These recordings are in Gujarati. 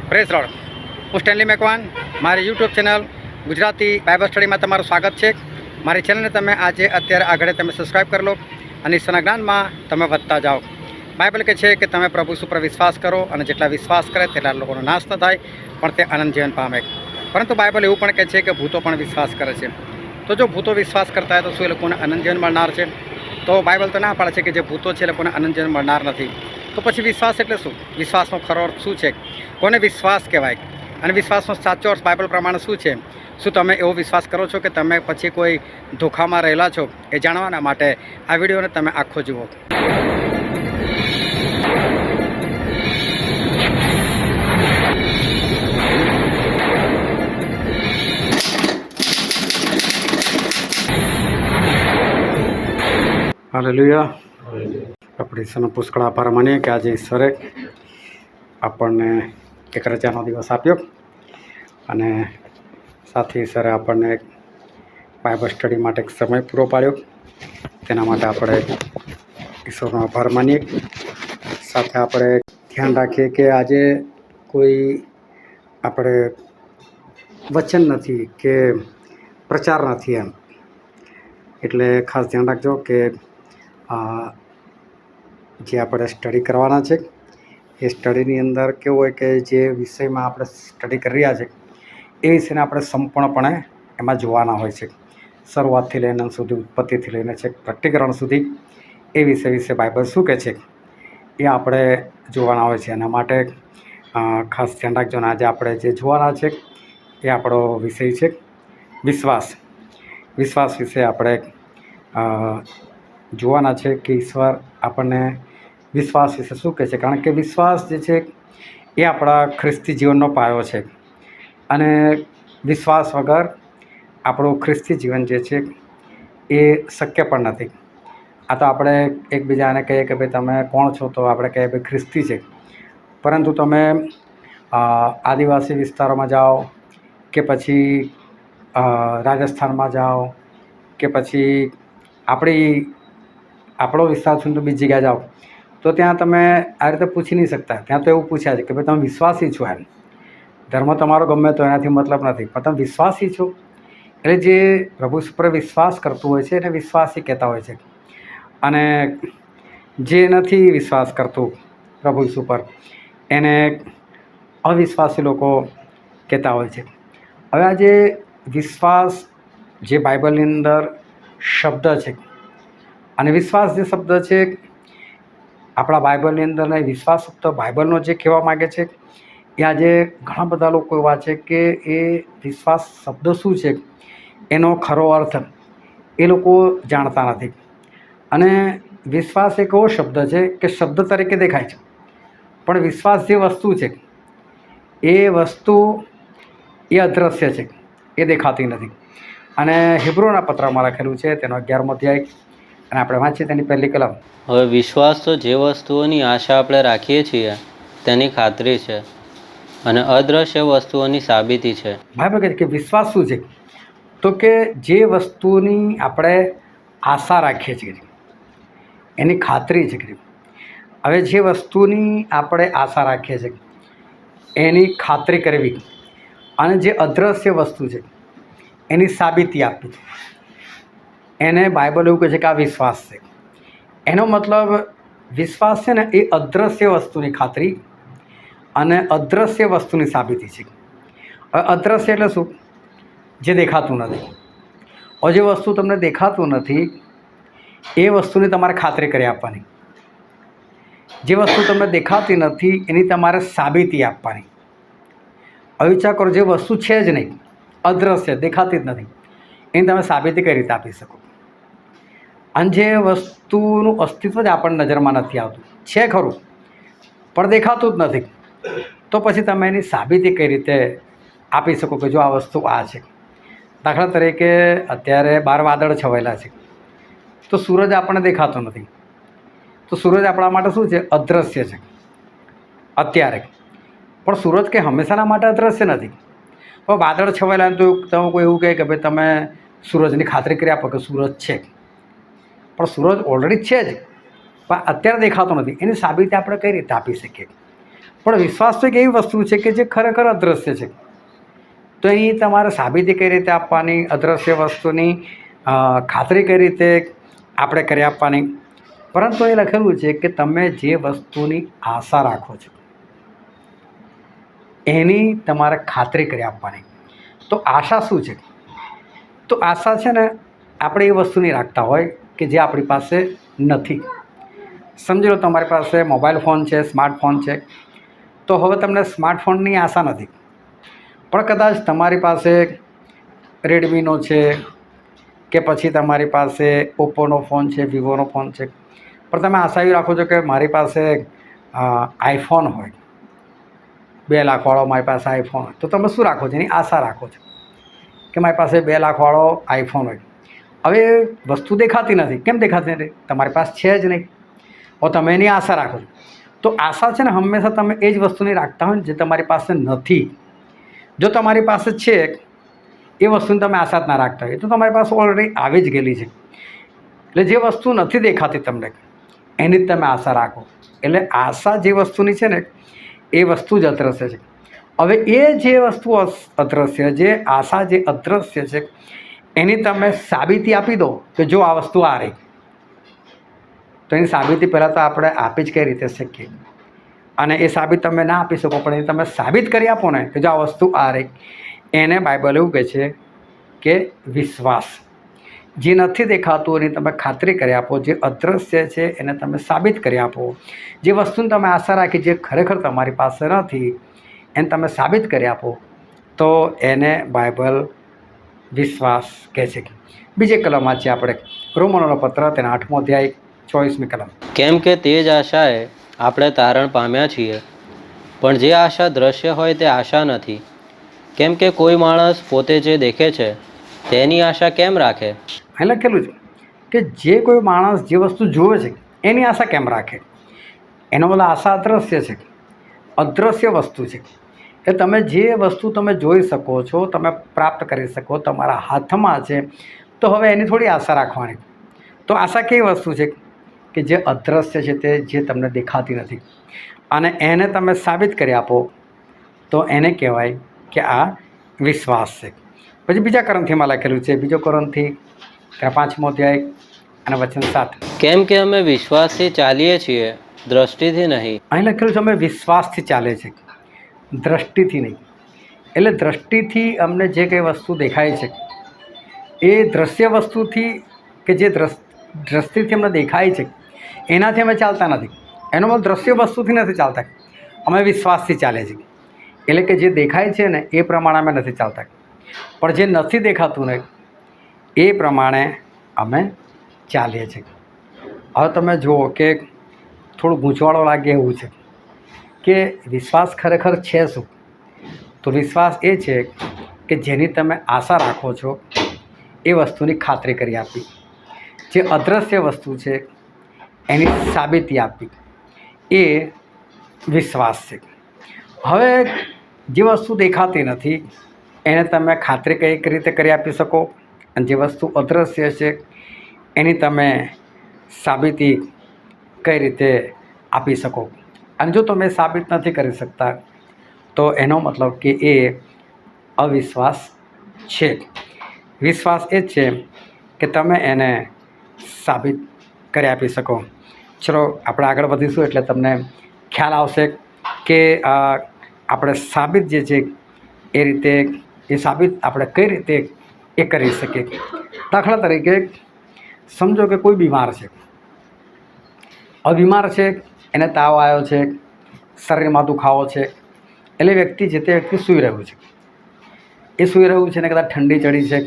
Press road. હું સ્ટેનલી મેકવાન. મારી યુટ્યુબ ચેનલ ગુજરાતી બાઇબલ સ્ટડીમાં તમારું સ્વાગત છે. મારી ચેનલને તમે અત્યારે આગળ તમે સબસ્ક્રાઈબ કરી લો અને ઈશ્વરના જ્ઞાનમાં તમે વધતા જાઓ. બાઇબલ કહે છે કે તમે પ્રભુ ઉપર વિશ્વાસ કરો અને જેટલા વિશ્વાસ કરે તેટલા લોકોનો નાશ ન થાય પણ તે આનંદ જીવન પામે. પરંતુ બાઇબલ એવું પણ કહે છે કે ભૂતો પણ વિશ્વાસ કરે છે. તો જો ભૂતો વિશ્વાસ કરતા હોય તો શું એ લોકોને આનંદ જીવન મળનાર છે? તો બાઇબલ તો ના પાડે છે કે જે ભૂતો છે એ લોકોને આનંદ જીવન મળનાર નથી. તો પછી વિશ્વાસ એટલે શું? વિશ્વાસનો ખરો અર્થ શું છે? કોને વિશ્વાસ કહેવાય? અને વિશ્વાસનો સાચો અર્થ બાઇબલ પ્રમાણે શું છે? શું તમે એવો વિશ્વાસ કરો છો કે તમે પછી કોઈ ધોખામાં રહેલા છો? એ જાણવાના માટે આ વિડીયોને તમે આખો જુઓ. હાલેલુયા. આપણે ઈશ્વરનો પુષ્કળ આભાર માનીએ કે આજે ઈશ્વરે આપણને એક રજાનો દિવસ આપ્યો અને સાથે ઈશ્વરે આપણને એક બાઇબલ સ્ટડી માટે એક સમય પૂરો પાડ્યો. તેના માટે આપણે ઈશ્વરનો આભાર માનીએ. સાથે આપણે ધ્યાન રાખીએ કે આજે કોઈ આપણે વચન નથી કે પ્રચાર નથી એમ, એટલે ખાસ ધ્યાન રાખજો કે જે આપણે સ્ટડી કરવાના છે એ સ્ટડીની અંદર કેવું હોય કે જે વિષયમાં આપણે સ્ટડી કરી રહ્યા છે એ વિષયને આપણે સંપૂર્ણપણે એમાં જોવાના હોય છે. શરૂઆતથી લઈને અંત સુધી, ઉત્પત્તિથી લઈને છે પ્રકટીકરણ સુધી એ વિષય વિશે બાઇબલ શું કહે છે એ આપણે જોવાના હોય છે. એના માટે ખાસ ધ્યાન રાખજો. અને આજે આપણે જે જોવાના છે એ આપણો વિષય છે વિશ્વાસ. વિશ્વાસ વિશે આપણે જોવાના છે કે ઈશ્વર આપણને વિશ્વાસ વિશે શું કહે છે. કારણ કે વિશ્વાસ જે છે એ આપણા ખ્રિસ્તી જીવનનો પાયો છે અને વિશ્વાસ વગર આપણું ખ્રિસ્તી જીવન જે છે એ શક્ય પણ નથી. આ તો આપણે એકબીજાને કહીએ કે ભાઈ તમે કોણ છો, તો આપણે કહીએ ભાઈ ખ્રિસ્તી છે. પરંતુ તમે આદિવાસી વિસ્તારોમાં જાઓ કે પછી રાજસ્થાનમાં જાઓ કે પછી આપણો વિસ્તાર સુધી બીજી જગ્યાએ જાઓ તો ત્યાં તમે આ રીતે પૂછી નહીં શકતા. ત્યાં તો એવું પૂછ્યા છે કે ભાઈ તમે વિશ્વાસી છો એમ. ધર્મ તમારો ગમે તો એનાથી મતલબ નથી, પણ તમે વિશ્વાસી છો. એટલે જે પ્રભુ પર વિશ્વાસ કરતું હોય છે એને વિશ્વાસી કહેતા હોય છે. અને જે નથી વિશ્વાસ કરતું પ્રભુ ઉપર એને અવિશ્વાસી લોકો કહેતા હોય છે. હવે આ જે વિશ્વાસ જે બાઇબલની અંદર શબ્દ છે અને વિશ્વાસ જે શબ્દ છે આપણા બાઇબલની અંદર વિશ્વાસ શબ્દ બાઇબલનો જે કહેવા માગે છે એ આજે ઘણા બધા લોકો એવા છે કે એ વિશ્વાસ શબ્દ શું છે એનો ખરો અર્થ એ લોકો જાણતા નથી. અને વિશ્વાસ એક એવો શબ્દ છે કે શબ્દ તરીકે દેખાય છે, પણ વિશ્વાસ જે વસ્તુ છે એ વસ્તુ એ અદૃશ્ય છે, એ દેખાતી નથી. અને હિબ્રુના પત્રમાં લખેલું છે તેનો 11મો અધ્યાય અને આપણે વાંચીએ તેની પહેલી કલમ. હવે વિશ્વાસ તો જે વસ્તુઓની આશા આપણે રાખીએ છીએ તેની ખાતરી છે અને અદ્રશ્ય વસ્તુઓની સાબિતી છે. બાઇબલ કહે છે કે વિશ્વાસ શું છે? તો કે જે વસ્તુની આપણે આશા રાખીએ છીએ એની ખાતરી છે. હવે જે વસ્તુની આપણે આશા રાખીએ છીએ એની ખાતરી કરવી અને જે અદ્રશ્ય વસ્તુ છે એની સાબિતી આપવી, એને બાઇબલ એવું કહે છે કે આ વિશ્વાસ છે. એનો મતલબ વિશ્વાસ છે ને એ અદ્રશ્ય વસ્તુની ખાતરી અને અદ્રશ્ય વસ્તુની સાબિતી છે. હવે અદ્રશ્ય એટલે શું? જે દેખાતું નથી. હવે જે વસ્તુ તમને દેખાતું નથી એ વસ્તુની તમારે ખાતરી કરી આપવાની. જે વસ્તુ તમને દેખાતી નથી એની તમારે સાબિતી આપવાની. હવે વિચાર કરો, જે વસ્તુ છે જ નહીં, અદ્રશ્ય, દેખાતી જ નથી, એની તમે સાબિતી કઈ રીતે આપી શકો? અને જે વસ્તુનું અસ્તિત્વ જ આપણને નજરમાં નથી આવતું, છે ખરું પણ દેખાતું જ નથી, તો પછી તમે એની સાબિતી કઈ રીતે આપી શકો કે જો આ વસ્તુ આ છે? દાખલા તરીકે અત્યારે બહાર વાદળ છવાયેલા છે તો સૂરજ આપણને દેખાતો નથી, તો સૂરજ આપણા માટે શું છે? અદૃશ્ય છે અત્યારે. પણ સૂરજ કે હંમેશાના માટે અદૃશ્ય નથી. પણ વાદળ છવાયેલા તો તમે કોઈ એવું કહે કે ભાઈ તમે સૂરજની ખાતરી કરી આપો કે સૂરજ છે, પણ સૂરજ ઓલરેડી છે જ, પણ અત્યારે દેખાતો નથી. એની સાબિતી આપણે કઈ રીતે આપી શકીએ? પણ વિશ્વાસ તો એક એવી વસ્તુ છે કે જે ખરેખર અદૃશ્ય છે. તો અહીં તમારે સાબિતી કઈ રીતે આપવાની, અદૃશ્ય વસ્તુની ખાતરી કઈ રીતે આપણે કરી આપવાની. પરંતુ એ લખેલું છે કે તમે જે વસ્તુની આશા રાખો છો એની તમારે ખાતરી કરી આપવાની. તો આશા શું છે? તો આશા છે ને, આપણે એ વસ્તુની રાખતા હોય કે જે આપણી પાસે નથી. સમજી લો તમારી પાસે મોબાઈલ ફોન છે, સ્માર્ટફોન છે, તો હવે તમને સ્માર્ટફોનની આશા નથી, પણ કદાચ તમારી પાસે રેડમીનો છે કે પછી તમારી પાસે ઓપ્પોનો ફોન છે, વિવોનો ફોન છે, પણ તમે આશા એવી રાખો છો કે મારી પાસે આઈફોન હોય, 2 લાખવાળો મારી પાસે આઈફોન હોય. તો તમે શું રાખો છો? એની આશા રાખો છો કે મારી પાસે 2 લાખવાળો આઈફોન હોય. હવે વસ્તુ દેખાતી નથી. કેમ દેખાતી નથી? તમારી પાસે છે જ નહીં. હવે તમે એની આશા રાખો છો. તો આશા છે ને, હંમેશા તમે એ જ વસ્તુની રાખતા હોય ને જે તમારી પાસે નથી. જો તમારી પાસે છે એ વસ્તુની તમે આશા જ ના રાખતા હોય તો તમારી પાસે ઓલરેડી આવી જ ગયેલી છે. એટલે જે વસ્તુ નથી દેખાતી તમને એની જ તમે આશા રાખો. એટલે આશા જે વસ્તુની છે ને એ વસ્તુ જ અદૃશ્ય છે. હવે એ જે વસ્તુ અદૃશ્ય, જે આશા જે અદૃશ્ય છે, એની તમે સાબિતી આપી દો કે જો આ વસ્તુ આ રહી. તો એની સાબિતી પહેલાં તો આપણે આપી જ કઈ રીતે શકીએ? અને એ સાબિત તમે ના આપી શકો, પણ એ તમે સાબિત કરી આપો ને કે જો આ વસ્તુ આ રહી. એને બાઇબલ એવું કહે છે કે વિશ્વાસ. જે નથી દેખાતું એની તમે ખાતરી કરી આપો, જે અદૃશ્ય છે એને તમે સાબિત કરી આપો, જે વસ્તુની તમે આશા રાખી જે ખરેખર તમારી પાસે નથી એને તમે સાબિત કરી આપો, તો એને બાઇબલ વિશ્વાસ કહે છે. બીજી કલમ વાંચીએ આપણે, રોમનોનો પત્ર તેના 8મો અધ્યાય 24મી કલમ. કેમ કે તે જ આશાએ આપણે તારણ પામ્યા છીએ, પણ જે આશા દ્રશ્ય હોય તે આશા નથી. કેમ કે કોઈ માણસ પોતે જે દેખે છે તેની આશા કેમ રાખે? અહીં લખેલું છે કે જે કોઈ માણસ જે વસ્તુ જુએ છે એની આશા કેમ રાખે? એનો મતલબ આશા અદૃશ્ય છે, અદૃશ્ય વસ્તુ છે. એ તમે જે વસ્તુ તમે જોઈ શકો છો, તમે પ્રાપ્ત કરી શકો, તમારા હાથમાં છે, તો હવે એની થોડી આશા રાખવાની. તો આશા કેવી વસ્તુ છે કે જે અદૃશ્ય છે, તે જે તમને દેખાતી નથી, અને એને તમે સાબિત કરી આપો તો એને કહેવાય કે આ વિશ્વાસ છે. પછી બીજા કોરિન્થીમાં લખેલું છે, બીજો કોરિન્થી 5મો અધ્યાય અને વચન 7. કેમ કે અમે વિશ્વાસથી ચાલીએ છીએ, દ્રષ્ટિથી નહીં. અહીં લખેલું છે અમે વિશ્વાસથી ચાલે છે, દ્રષ્ટિથી નહીં. એટલે દ્રષ્ટિથી અમને જે કંઈ વસ્તુ દેખાય છે એ દ્રશ્ય વસ્તુથી કે જે દ્રષ્ટિથી અમને દેખાય છે એનાથી અમે ચાલતા નથી. એનો મતલબ દ્રશ્ય વસ્તુથી નથી ચાલતા, અમે વિશ્વાસથી ચાલે છે. એટલે કે જે દેખાય છે ને એ પ્રમાણે અમે નથી ચાલતા, પણ જે નથી દેખાતું ને એ પ્રમાણે અમે ચાલીએ છીએ. હવે તમે જુઓ કે થોડું ગૂંચવાડો લાગે એવું છે કે વિશ્વાસ ખરેખર છે શું? તો વિશ્વાસ એ છે કે જેની તમે આશા રાખો છો એ વસ્તુની ખાતરી કરી આપી, જે અદૃશ્ય વસ્તુ છે એની સાબિતી આપી, એ વિશ્વાસ છે. હવે જે વસ્તુ દેખાતી નથી એને તમે ખાતરી કઈ રીતે કરી આપી શકો, અને જે વસ્તુ અદૃશ્ય છે એની તમે સાબિતી કઈ રીતે આપી શકો. અને જો તમે સાબિત નથી કરી શકતા તો એનો મતલબ કે એ અવિશ્વાસ છે. વિશ્વાસ એ જ છે કે તમે એને સાબિત કરી આપી શકો. ચલો આપણે આગળ વધીશું એટલે તમને ખ્યાલ આવશે કે આપણે સાબિત જે છે એ રીતે એ સાબિત આપણે કઈ રીતે એ કરી શકીએ. દાખલા તરીકે સમજો કે કોઈ બીમાર છે. હવે બીમાર છે, એને તાવ આવ્યો છે, શરીરમાં દુખાવો છે, એટલે વ્યક્તિ જે તે વ્યક્તિ સૂઈ રહ્યું છે. એ સૂઈ રહ્યું છે ને કદાચ ઠંડી ચડી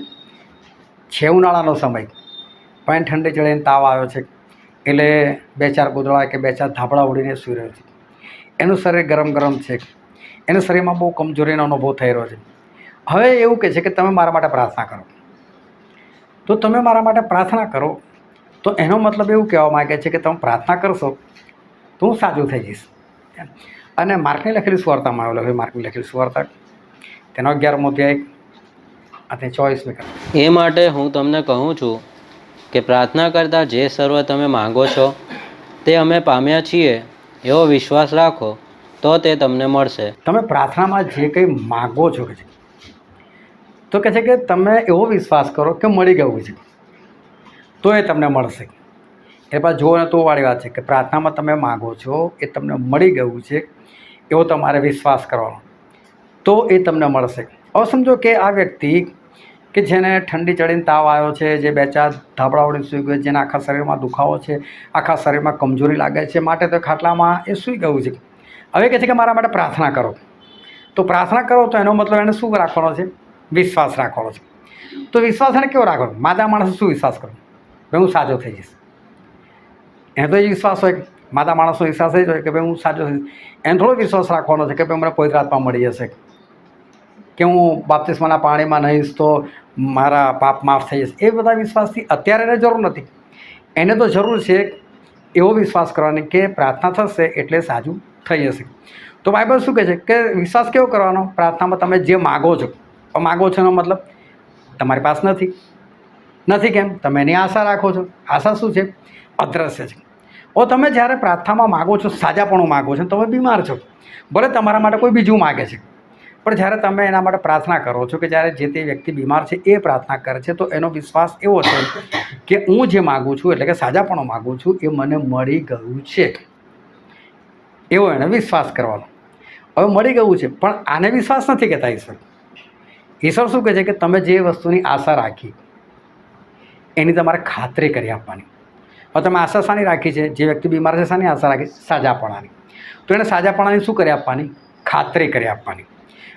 છે ઉનાળાનો સમય, પણ ઠંડી ચડીને તાવ આવ્યો છે એટલે 2-4 ગોદડા કે 2-4 ધાબળા ઉડીને સૂઈ રહ્યો છે. એનું શરીર ગરમ ગરમ છે, એના શરીરમાં બહુ કમજોરીનો અનુભવ થઈ રહ્યો છે. હવે એવું કહે છે કે તમે મારા માટે પ્રાર્થના કરો. તો તમે મારા માટે પ્રાર્થના કરો તો એનો મતલબ એવું કહેવા માગે છે કે તમે પ્રાર્થના કરશો તો હું સાજું થઈ જઈશ. અને માર્કની લખેલી સુવાર્તામાં આવેલો હવે માર્કની લખેલી સુવાર્તા તેનો 11મો અધ્યાય અને 24મી કલમ. એ માટે હું તમને કહું છું કે પ્રાર્થના કરતાં જે સર્વ તમે માંગો છો તે અમે પામ્યા છીએ એવો વિશ્વાસ રાખો તો તે તમને મળશે. તમે પ્રાર્થનામાં જે કંઈ માગો છો કે છે તો કહે છે કે તમે એવો વિશ્વાસ કરો કે મળી ગયું છે તો એ તમને મળશે. એ પાછું જુઓ ને તો વાળી વાત છે કે પ્રાર્થનામાં તમે માગો છો એ તમને મળી ગયું છે એવો તમારે વિશ્વાસ કરવાનો તો એ તમને મળશે. હવે સમજો કે આ વ્યક્તિ કે જેને ઠંડી ચડીને તાવ આવ્યો છે, જે 2-4 ધાબળા વળી સૂઈ ગયો, જેના આખા શરીરમાં દુખાવો છે, આખા શરીરમાં કમજોરી લાગે છે, માટે તો ખાટલામાં એ સૂઈ ગયું છે. હવે કહે છે કે મારા માટે પ્રાર્થના કરો. તો પ્રાર્થના કરો તો એનો મતલબ એને શું રાખવાનો છે? વિશ્વાસ રાખવાનો છે. તો વિશ્વાસ એને કેવો રાખવાનો? માદા માણસે શું વિશ્વાસ કરો? ભાઈ હું સાજો થઈ જઈશ. એને તો એ વિશ્વાસ હોય, માદા માણસનો વિશ્વાસ એ જ હોય કે ભાઈ હું સાજો થઈ જઈશ. એને થોડો વિશ્વાસ રાખવાનો છે કે ભાઈ મને પવિત્ર આત્મા મળી જશે, કે હું બાપ્તિસ્માના પાણીમાં નહીશ તો મારા પાપ માફ થઈ જશે. એ બધા વિશ્વાસથી અત્યારે એને જરૂર નથી. એને તો જરૂર છે એવો વિશ્વાસ કરવાની કે પ્રાર્થના થશે એટલે સાજું થઈ જશે. તો બાઇબલ શું કહે છે કે વિશ્વાસ કેવો કરવાનો? પ્રાર્થનામાં તમે જે માગો છો, માગો છો એનો મતલબ તમારી પાસે નથી. કેમ? તમે એની આશા રાખો છો. આશા શું છે? અદ્રશ્ય છે. તમે જ્યારે પ્રાર્થનામાં માગો છો, સાજાપણું માગો છો, તમે બીમાર છો, ભલે તમારા માટે કોઈ બીજું માગે છે, પણ જ્યારે તમે એના માટે પ્રાર્થના કરો છો, કે જ્યારે જે તે વ્યક્તિ બીમાર છે એ પ્રાર્થના કરે છે, તો એનો વિશ્વાસ એવો છે કે હું જે માગું છું એટલે કે સાજાપણું માગું છું એ મને મળી ગયું છે, એવો એને વિશ્વાસ કરવાનો. હવે મળી ગયું છે, પણ આને વિશ્વાસ નથી કહેતા ઈશ્વર. ઈશ્વર શું કહે છે કે તમે જે વસ્તુની આશા રાખી એની તમારે ખાતરી કરી આપવાની. હવે તમે આશા શાની રાખી છે? જે વ્યક્તિ બીમાર છે શાની આશા રાખી? સાજાપણાની. તો એને સાજાપણાની શું કરી આપવાની? ખાતરી કરી આપવાની.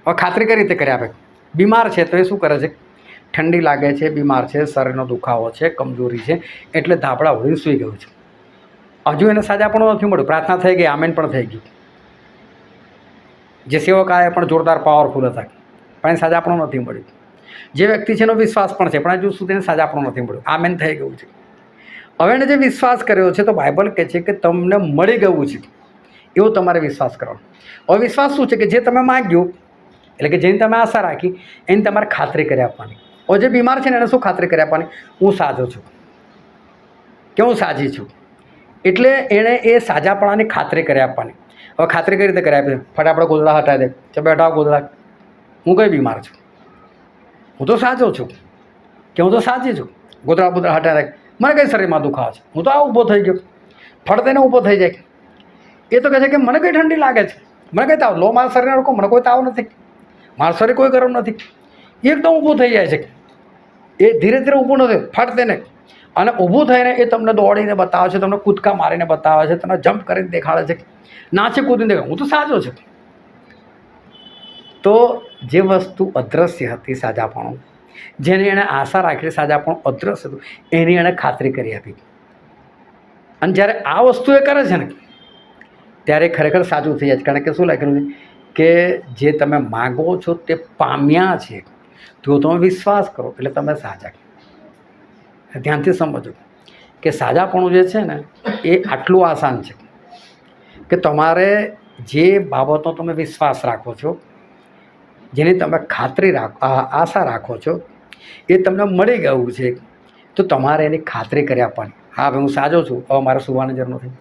હવે ખાતરી કઈ રીતે કરી આપે? બીમાર છે તો એ શું કરે છે? ઠંડી લાગે છે, બીમાર છે, શરીરનો દુખાવો છે, કમજોરી છે, એટલે ધાબળા વળીને સૂઈ ગયું છે. હજુ એને સાજાપણું નથી મળ્યું. પ્રાર્થના થઈ ગઈ, આમેન પણ થઈ ગયું, જે સેવક આવે પણ જોરદાર પાવરફુલ હતા, પણ એને સાજાપણું નથી મળ્યું. જે વ્યક્તિ છે એનો વિશ્વાસ પણ છે, પણ હજુ સુધી એને સાજાપણું નથી મળ્યું. આમેન થઈ ગયું છે. હવે એને જે વિશ્વાસ કર્યો છે તો બાઇબલ કહે છે કે તમને મળી ગયું છે એવો તમારે વિશ્વાસ કરવાનો. હવે વિશ્વાસ શું છે? કે જે તમે માગ્યું એટલે કે જેની તમે આશા રાખી એની તમારે ખાતરી કરી આપવાની. હવે જે બીમાર છે ને એને શું ખાતરી કરી આપવાની? હું સાજો છું, કે હું સાજી છું. એટલે એણે એ સાજાપણાની ખાતરી કરી આપવાની. હવે ખાતરી કઈ રીતે કરી આપે? ફટાફટ ગોદડા હટાવી દે, કે બેઠા ગોદડા, હું કઈ બીમાર છું, હું તો સાજો છું, કે હું તો સાજી છું. ગોદડા બોદડા હટાવી દે, મને કઈ શરીરમાં દુખાવો છે, હું તો આ ઊભો થઈ ગયો, ફળ દઈને ઊભો થઈ જાય. એ તો કહે છે કે મને કઈ ઠંડી લાગે છે, મને કઈ તાવ, લો મારા શરીરને રોકો, મને કોઈ તાવ નથી, મારું શરીર કોઈ ગરમ નથી. એકદમ ઊભું થઈ જાય છે. એ ધીરે ધીરે ઊભું નથી, ફટ દઈને, અને ઊભું થઈને એ તમને દોડીને બતાવે છે, તમને કૂદકા મારીને બતાવે છે, તમને જમ્પ કરીને દેખાડે છે, નાચે કૂદીને દેખાડે, હું તો સાજો છું. તો જે વસ્તુ અદ્રશ્ય હતી, સાજાપણું, જેની એણે આશા રાખી, સાજાપણું અદ્રશ્ય હતું, એની એણે ખાતરી કરી આપી. અને જ્યારે આ વસ્તુ એ કરે છે ને ત્યારે ખરેખર સાચું થઈ જાય છે. કારણ કે શું લખેલું છે કે જે તમે માગો છો તે પામ્યા છે, તો તમે વિશ્વાસ કરો એટલે તમે સાજા. ધ્યાનથી સમજો કે સાજાપણું જે છે ને એ આટલું આસાન છે કે તમારે જે બાબતનો તમે વિશ્વાસ રાખો છો, જેની તમે ખાતરી આશા રાખો છો, એ તમને મળી ગયું છે, તો તમારે એની ખાતરી કરી આપવાની. હા ભાઈ, હું સાજો છું, હવે મારે સૂવાની જરૂર નથી.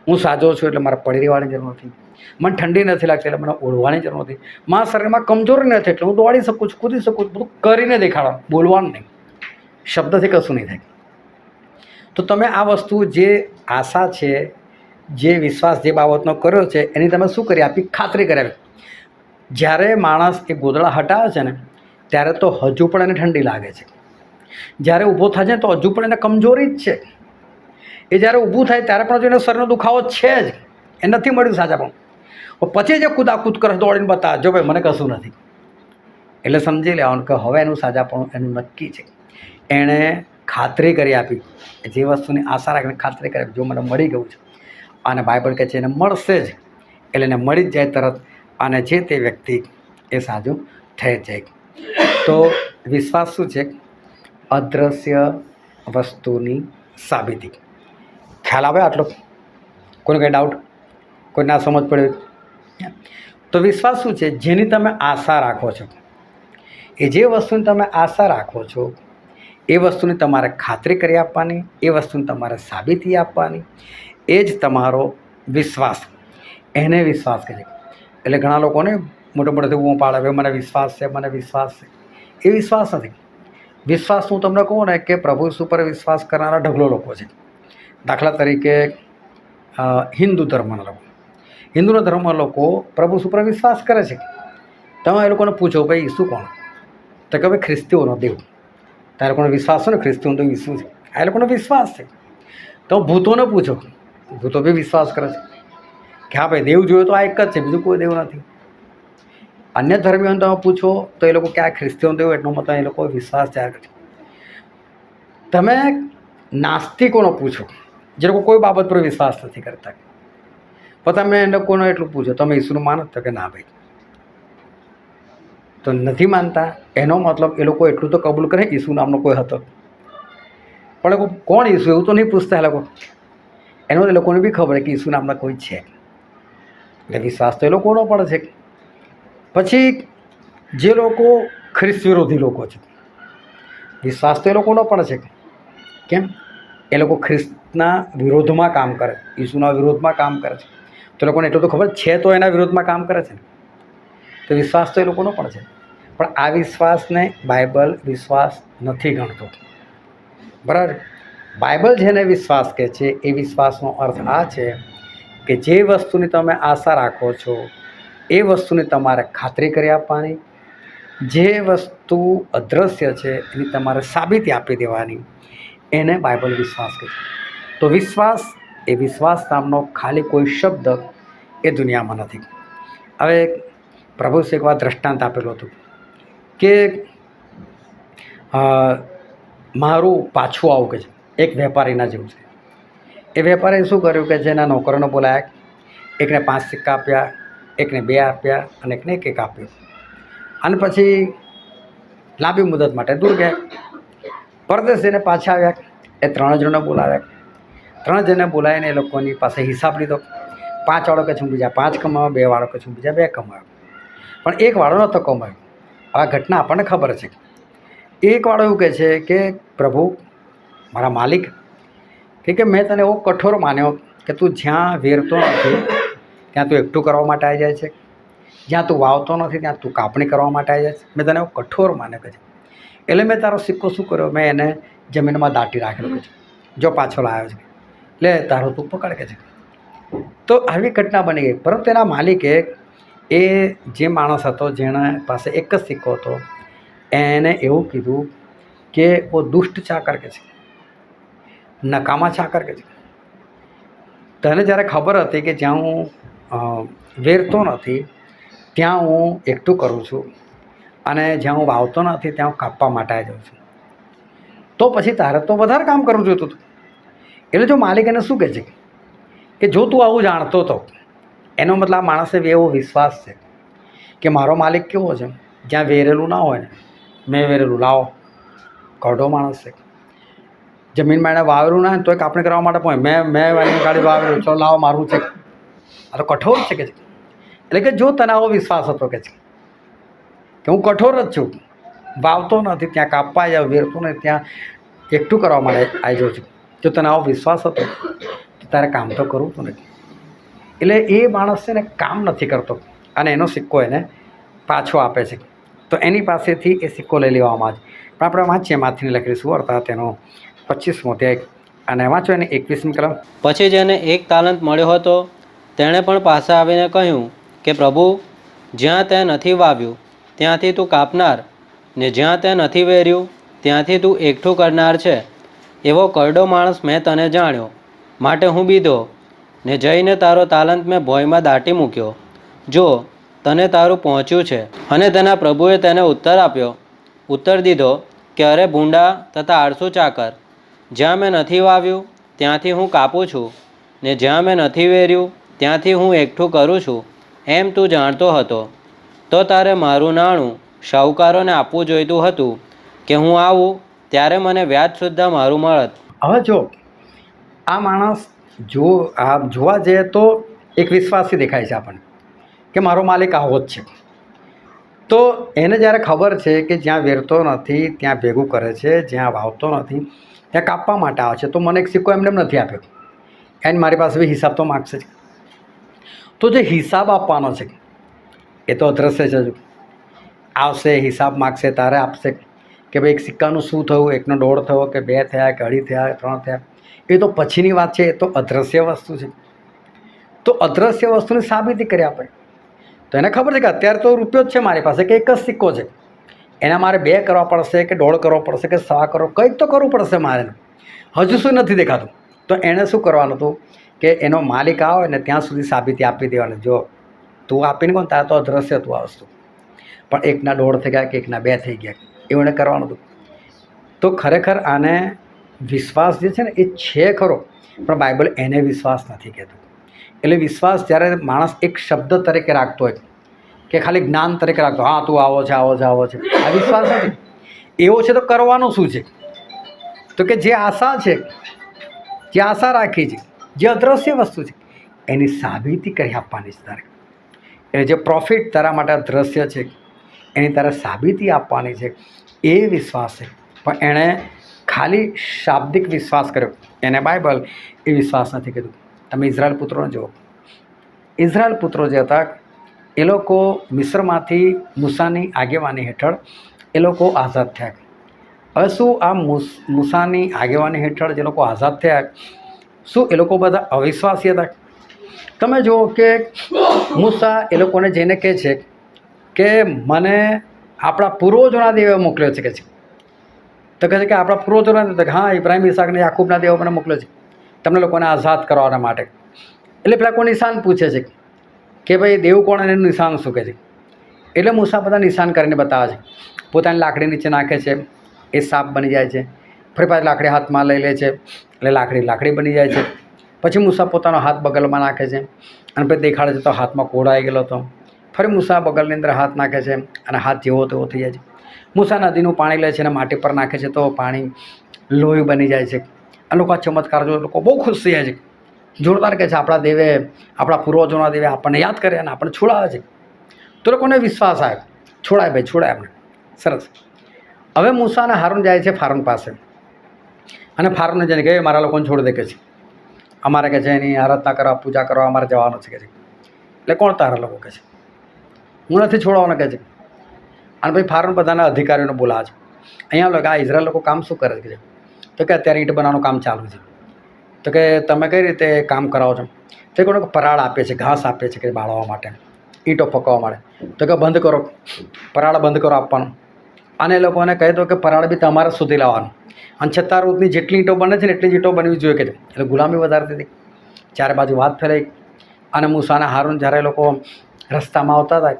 હું સાજો છું એટલે મારે પડી રહેવાની જરૂર નથી. મને ઠંડી નથી લાગતી એટલે મને ઓઢવાની જરૂર નથી. મારા શરીરમાં કમજોરી નથી એટલે હું દોડી શકું છું, કૂદી શકું છું, બધું કરીને દેખાડવાનું, બોલવાનું નહીં, શબ્દથી કશું નહીં થાય. તો તમે આ વસ્તુ જે આશા છે, જે વિશ્વાસ જે બાબતનો કર્યો છે, એની તમે શું કરી આપી? ખાતરી કરી આપી. જ્યારે માણસ એ ગોદડા હટાવે છે ને ત્યારે તો હજુ પણ એને ઠંડી લાગે છે. જ્યારે ઊભો થાય છે તો હજુ પણ એને કમજોરી જ છે. એ જ્યારે ઊભું થાય ત્યારે પણ જો એને શરીરનો દુખાવો છે જ, એ નથી મળ્યું સાજાપણું, પછી જે કૂદાકૂદ કરે, દોડીને બતાવે, જો ભાઈ મને કશું નથી, એટલે સમજી લેવાનું કે હવે એનું સાજાપણું એનું નક્કી છે. એણે ખાતરી કરી આપી, જે વસ્તુની આશા રાખીને ખાતરી કરી આપી, જો મને મળી ગયું છે, અને બાઇબલ કહે છે એને મળશે જ, એટલે એને મળી જ જાય તરત, અને જે તે વ્યક્તિ એ સાજું થઈ જાય. તો વિશ્વાસ શું છે? અદ્રશ્ય વસ્તુની સાબિતી. ખ્યાલ આવે આટલો? કોઈને કંઈ ડાઉટ? કોઈ ના સમજ પડે? તો વિશ્વાસ શું છે? જેની તમે આશા રાખો છો, એ જે વસ્તુની તમે આશા રાખો છો એ વસ્તુની તમારે ખાતરી કરી આપવાની, એ વસ્તુની તમારે સાબિતી આપવાની, એ જ તમારો વિશ્વાસ. એને વિશ્વાસ કહે છે. એટલે ઘણા લોકોને મોટો મોટેથી બૂમો પાડે, હવે મને વિશ્વાસ છે, મને વિશ્વાસ છે. એ વિશ્વાસ નથી. વિશ્વાસ હું તમને કહું ને કે પ્રભુ ઈસુ પર વિશ્વાસ કરનારા ઢગલો લોકો છે. દાખલા તરીકે હિન્દુ ધર્મના લોકો, હિન્દુ ધર્મના લોકો પ્રભુ ઈસુ પર વિશ્વાસ કરે છે. તમે એ લોકોને પૂછો ભાઈ ઈસુ કોણ? તો કે ભાઈ ખ્રિસ્તીઓનો દેવ. તો એ લોકોનો વિશ્વાસ છે ને ખ્રિસ્તીઓનો દેવ ઈસુ છે, આ લોકોનો વિશ્વાસ છે. તો ભૂતોને પૂછો, ભૂતો બી વિશ્વાસ કરે છે કે હા ભાઈ દેવ જોયો તો આ એક જ છે, બીજું કોઈ દેવ નથી. અન્ય ધર્મીઓને તમે પૂછો તો એ લોકો કે આ ખ્રિસ્તીઓનો દેવ, એટલો મતલબ એ લોકો વિશ્વાસ તૈયાર કરે. તમે નાસ્તિકોનો પૂછો, જે લોકો કોઈ બાબત પર વિશ્વાસ નથી કરતા, પણ તમે એ લોકોને એટલું પૂછો તમે ઈસુનું માનો? તો કે ના ભાઈ. તો નથી માનતા એનો મતલબ એ લોકો એટલું તો કબૂલ કરે ઈસુ નામનો કોઈ હતો, પણ લોકો કોણ ઈસુ એવું તો નહીં પૂછતા. એ લોકો એનો એ લોકોને બી ખબર કે ઈસુ નામના કોઈ છે, એટલે વિશ્વાસ તો એ લોકોનો પણ છે. પછી જે લોકો ખ્રિસ્ત વિરોધી લોકો છે, વિશ્વાસ તો એ લોકોનો પણ છે. કેમ? એ લોકો ખ્રિસ્તના વિરોધમાં કામ કરે, ઈસુના વિરોધમાં કામ કરે છે. તો લોકોને એટલું તો ખબર છે, તો એના વિરોધમાં કામ કરે છે. તો વિશ્વાસ તો એ લોકોનો પણ છે. પણ આ વિશ્વાસને બાઇબલ વિશ્વાસ નથી ગણતો. બરાબર? બાઇબલ જેને વિશ્વાસ કહે છે એ વિશ્વાસનો અર્થ આ છે કે જે વસ્તુની તમે આશા રાખો છો એ વસ્તુની તમારે ખાતરી કરી આપવાની, જે વસ્તુ અદૃશ્ય છે એની તમારે સાબિતી આપી દેવાની, એને બાઇબલ વિશ્વાસ કહે છે. તો વિશ્વાસ એ વિશ્વાસ નામનો ખાલી કોઈ શબ્દ એ દુનિયામાં નથી. હવે પ્રભુ એક વાર દ્રષ્ટાંત આપેલું હતું કે મારું પાછું આવું કે છે એક વેપારીના જેવું છે. એ વેપારીએ શું કર્યું કે જેના નોકરોને બોલાયા, એકને 5 સિક્કા આપ્યા, એકને 2 આપ્યા અને એકને 1 આપ્યો. અને પછી લાંબી મુદત માટે દૂર ગયા. પરદેશ જઈને પાછા આવ્યા. એ 3 જણને બોલાવ્યા. 3 જણને બોલાવીને એ લોકોની પાસે હિસાબ લીધો. 5 વાળો કે છે હું બીજા 5 કમાવ્યો, 2 વાળો કે છે હું બીજા 2 કમાવ્યો, પણ 1 વાળો નહોતો કમાવ્યો. આ ઘટના આપણને ખબર છે. 1 વાળો એવું કહે છે કે પ્રભુ મારા માલિક કે મેં તને એવો કઠોર માન્યો કે તું જ્યાં વેરતો નથી ત્યાં તું એકઠું કરવા માટે આવી જાય છે, જ્યાં તું વાવતો નથી ત્યાં તું કાપણી કરવા માટે આવી જાય છે. મેં તને એવો કઠોર માન્યો કે છે, એટલે મેં તારો સિક્કો શું કર્યો, મેં એને જમીનમાં દાટી રાખેલો કે છે, જો પાછો લાવ્યો છે, લે તારો તું પકડ કે છે. તો આવી ઘટના બની ગઈ. પરંતુ એના માલિકે એ જે માણસ હતો જેના પાસે એક જ સિક્કો હતો એને એવું કીધું કે ઓ દુષ્ટ ચાકર કે છે, નકામા ચાકર કે છે, તને જ્યારે ખબર હતી કે જ્યાં હું વેરતો નથી ત્યાં હું એકઠું કરું છું અને જ્યાં હું વાવતો નથી ત્યાં હું કાપવા માટે આવી જાઉં છું, તો પછી તારે તો વધારે કામ કરવું જોઈતું હતું. એટલે જો માલિક એને શું કહે છે કે જો તું આવું જાણતો હતો, એનો મતલબ આ માણસને એવો વિશ્વાસ છે કે મારો માલિક કેવો છે, જ્યાં વેરેલું ના હોય ને મેં વેરેલું લાવો. ઘરડો માણસ છે, જમીનમાં એણે વાવેલું ના હોય તો કાપણી કરવા માટે પણ મેં ગાડી વાવેલું, ચલો લાવો મારું છે. આ તો કઠોર છે કે છે. એટલે કે જો તને આવો વિશ્વાસ હતો કે છે કે હું કઠોર જ છું, વાવતો નથી ત્યાં કાપવા જાઉં, વેરતો નથી ત્યાં એકઠું કરવા માટે આવી જાઉં છું, જો તને આવો વિશ્વાસ હતો તો તારે કામ તો કરવું તો નથી. એટલે એ માણસ છે ને કામ નથી કરતો અને એનો સિક્કો એને પાછો આપે છે. તો એની પાસેથી એ સિક્કો લઈ લેવામાં આવે. પણ આપણે વાંચીએ માથીની લખેલી સુવાર્તા તેનો 25મો અધ્યાય અને વાંચો એની 21મી કલમ. પછી જેને 1 તાલંત મળ્યો હતો તેણે પણ પાછા આવીને કહ્યું કે પ્રભુ, જ્યાં તે નથી વાવ્યું ત્યાંથી તું કાપનાર ને જ્યાં તે નથી વેર્યું ત્યાંથી તું એકઠું કરનાર છે. એવો કરડો માણસ મેં તને જાણ્યો, માટે હું બીધો ને જઈને તારો તાલંત મેં ભોંયમાં દાટી મૂક્યો. જો તને તારું પહોંચ્યું છે. અને તેના પ્રભુએ તેને ઉત્તર આપ્યો, ઉત્તર દીધો કે અરે ભૂંડા તથા આળસુ ચાકર, જ્યાં મેં નથી વાવ્યું ત્યાંથી હું કાપું છું ને જ્યાં મેં નથી વેર્યું ત્યાંથી હું એકઠું કરું છું, એમ તું જાણતો હતો તો તારે મારું નાણું શાહુકારોને આપવું જોઈતું હતું કે હું આવું ત્યારે મને વ્યાજ સુદ્ધા મારું મળત. હવે જો આ માણસ જોવા જઈએ તો એક વિશ્વાસી દેખાય છે આપણને કે મારો માલિક આવો જ છે. તો એને જ્યારે ખબર છે કે જ્યાં વેરતો નથી ત્યાં ભેગું કરે છે, જ્યાં વાવતો નથી ત્યાં કાપવા માટે આવે છે, તો મને એક સિક્કો એમને નથી આપ્યો, એને મારી પાસે બી હિસાબ તો માગશે જ. તો જે હિસાબ આપવાનો છે એ તો અદ્રશ્ય છે. હજુ આવશે, હિસાબ માગશે, તારે આપશે કે ભાઈ એક સિક્કાનું શું થયું, 1.5 થયો કે 2 થયા કે 2.5 થયા 3 થયા, એ તો પછીની વાત છે. એ તો અદ્રશ્ય વસ્તુ છે. તો અદ્રશ્ય વસ્તુની સાબિતી કરી આપણે. તો એને ખબર છે કે અત્યારે તો રૂપિયો જ છે મારી પાસે, કે એક જ સિક્કો છે, એના મારે 2 કરવા પડશે કે 1.5 કરવો પડશે કે 1.25 કરવો, કંઈક તો કરવું પડશે મારે. હજુ શું નથી દેખાતું. તો એણે શું કરવાનું હતું કે એનો માલિક આવે ને ત્યાં સુધી સાબિતી આપી દેવાની. જો તું આપીને કોણ, તારે તો અદ્રશ્ય હતું આ વસ્તુ, પણ 1ના 1.5 થઈ ગયા કે 1ના 2 થઈ ગયા, એવું એને કરવાનું હતું. તો ખરેખર આને વિશ્વાસ જે છે ને એ છે ખરો, પણ બાઇબલ એને વિશ્વાસ નથી કહેતું. એટલે વિશ્વાસ જ્યારે માણસ એક શબ્દ તરીકે રાખતો હોય કે ખાલી જ્ઞાન તરીકે રાખતો, હા તું આવો છે આવો છે આવો છે, આ વિશ્વાસ નથી. એવો છે તો કરવાનું શું છે? તો કે જે આશા છે, જે આશા રાખી છે, જે અદ્રશ્ય વસ્તુ છે, એની સાબિતી કરી આપવાની છે તારે. એટલે જે પ્રોફિટ તારા માટે અદ્રશ્ય છે એની તારે સાબિતી આપવાની છે, એ વિશ્વાસ છે. પણ એણે ખાલી શાબ્દિક વિશ્વાસ કર્યો, એને બાઇબલ એ વિશ્વાસ નથી કીધું. તમે ઇઝરાયલ પુત્રોને જુઓ. ઇઝરાયલ પુત્રો જે હતા એ લોકો મિસ્રમાંથી મૂસાની આગેવાની હેઠળ એ લોકો આઝાદ થયા. હવે શું આ મૂસાની આગેવાની હેઠળ જે લોકો આઝાદ થયા, શું એ લોકો બધા અવિશ્વાસી હતા? તમે જુઓ કે મૂસા એ લોકોને જઈને કહે છે કે મને આપણા પૂર્વજોના દેવે મોકલ્યો છે, કે છે. તો કહે છે કે આપણા પૂર્વજોના દેવ, હા ઇબ્રાહિમ, ઇસાક ને યાકૂબના દેવો મને મોકલ્યો છે તમને લોકોને આઝાદ કરવાના માટે. એટલે પેલા કોઈ નિશાન પૂછે છે કે ભાઈ દેવ કોણ અને એનું નિશાન શું કહે છે. એટલે મૂસા બધા નિશાન કરીને બતાવે છે. પોતાની લાકડી નીચે નાખે છે, એ સાપ બની જાય છે. ફરી પાછી લાકડી હાથમાં લઈ લે છે, એટલે લાકડી બની જાય છે. પછી મૂસા પોતાનો હાથ બગલમાં નાખે છે અને પછી દેખાડે છે તો હાથમાં કોડ આવી ગયેલો હતો. ફરી મૂસા બગલની અંદર હાથ નાખે છે અને હાથ જેવો તેવો થઈ જાય છે. મૂસા નદીનું પાણી લે છે અને માટી પર નાખે છે તો પાણી લોહી બની જાય છે. આ લોકો આ ચમત્કાર જો લોકો બહુ ખુશ થઈ જાય છે. જોરદાર કહે છે આપણા દેવે, આપણા પૂર્વજોના દેવે આપણને યાદ કરે અને આપણને છોડાવે છે. તો લોકોને વિશ્વાસ આવે, છોડાય ભાઈ છોડાય આપણે. સરસ. હવે મૂસા અને હારૂન જાય છે ફારૂન પાસે અને ફારૂનને જઈને કહે મારા લોકોને છોડી દે, કે છે અમારે કે છે એની આરાધના કરવા, પૂજા કરવા અમારે જવાનું છે, કે છે. એટલે કોણ તારા લોકો, કે છે હું નથી છોડવાનો, કે છે. અને ભાઈ ફારૂન બધાના અધિકારીઓને બોલાવે છે. અહીંયા લોકો આ ઇઝરાયલ લોકો કામ શું કરે છે? તો કે અત્યારે ઈંટ બનાવવાનું કામ ચાલુ છે. તો કે તમે કઈ રીતે કામ કરાવો છો? તો કોઈ પરાળ આપે છે, ઘાસ આપે છે કે બાળવા માટે, ઈંટો પકવવા માટે. તો કે બંધ કરો, પરાળ બંધ કરો આપવાનું. અને એ લોકોને કહી દો કે પરાળ બી તમારે સુધી લાવવાનું. અને 6 રોજની જેટલી ઈંટો બને છે ને એટલી જ ઈંટો બનવી જોઈએ, કે એટલે ગુલામી વધારતી હતી. ચારે બાજુ વાત ફેલાઈ. અને મૂસાના હારૂન જ્યારે એ લોકો રસ્તામાં આવતા હતા